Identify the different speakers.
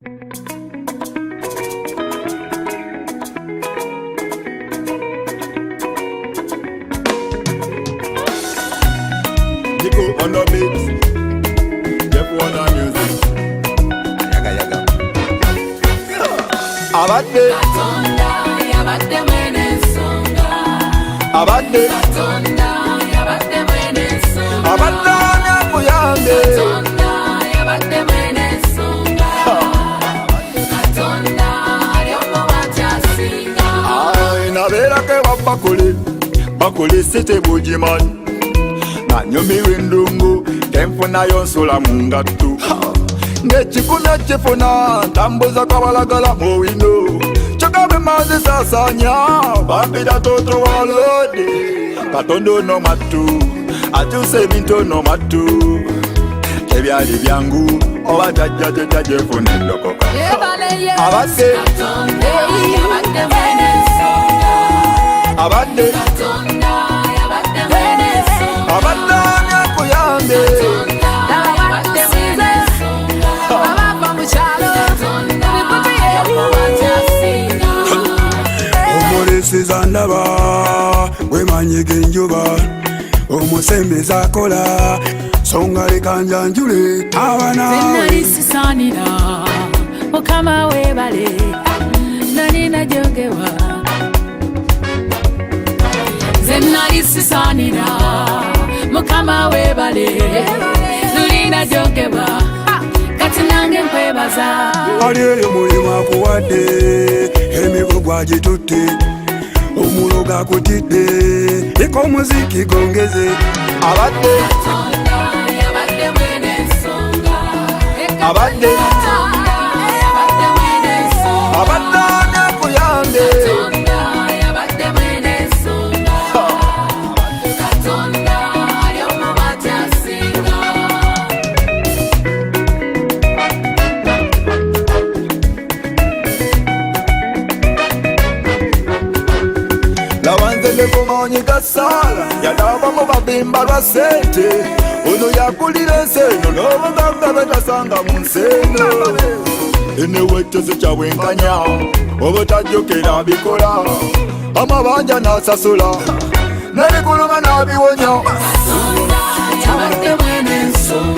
Speaker 1: Nico on the beats, Jeff on the music. Yaga yaga. Abate,
Speaker 2: abate mwene songa.
Speaker 1: abate,
Speaker 2: Abate mwene songa.
Speaker 1: abate nyakuyange.
Speaker 2: Abate mwene songa. Katonda alyomo wachasinga.
Speaker 1: Ay, nabera ke bakuli site bujimanyi. Nanyumirwa endungu kenfuna yonsula mu ngattu. Ng'ekikumi kifuna ntambuza kabalagala mu wino. Kyokka mazi sasanya bampita toto wa lodi. Katonda ono mattu akyusa ebintu ono mattu. Tebyali byangu oba tajja gyefuna endokoka. Abadde
Speaker 2: Abate mwene songa.
Speaker 1: abadde
Speaker 2: Abate mwene songa.
Speaker 1: abadde nyakuyange.
Speaker 2: Abate mwene songa. Abava mu kyalo. Ebikutu alyomo wachasinga.
Speaker 3: Omulisiza ndaba wemanyiga enjuba omusembeza akola songa leka njanjule abanawe
Speaker 2: Zenali sisanira Mukama webale nani najogewa Zenali sisanira Mukama webale nani najogewa kati nange nkwebaza
Speaker 3: ali eyo mulimu akuwadde emigo gwagitutte omulo gakutidde eka omuziki gongeze
Speaker 1: Abadde
Speaker 2: Abadde mwene nsonga
Speaker 1: abadde
Speaker 2: Abadde mwene nsonga
Speaker 1: abadde nyakuyange.
Speaker 2: Abadde mwene nsonga Katonda alyomo wachasinga.
Speaker 1: Laba nze ne kumanyi gasaala yalaba mu babimba lwa ssente. Ono yakulira ensi eno n'obugagga betasanga mu nsi eno. Enewette zikyabwenkanya obutajjukira bikola. Amabanja n'asasula n'ebikuluma n'abiwonya.
Speaker 2: Abadde mwene nsonga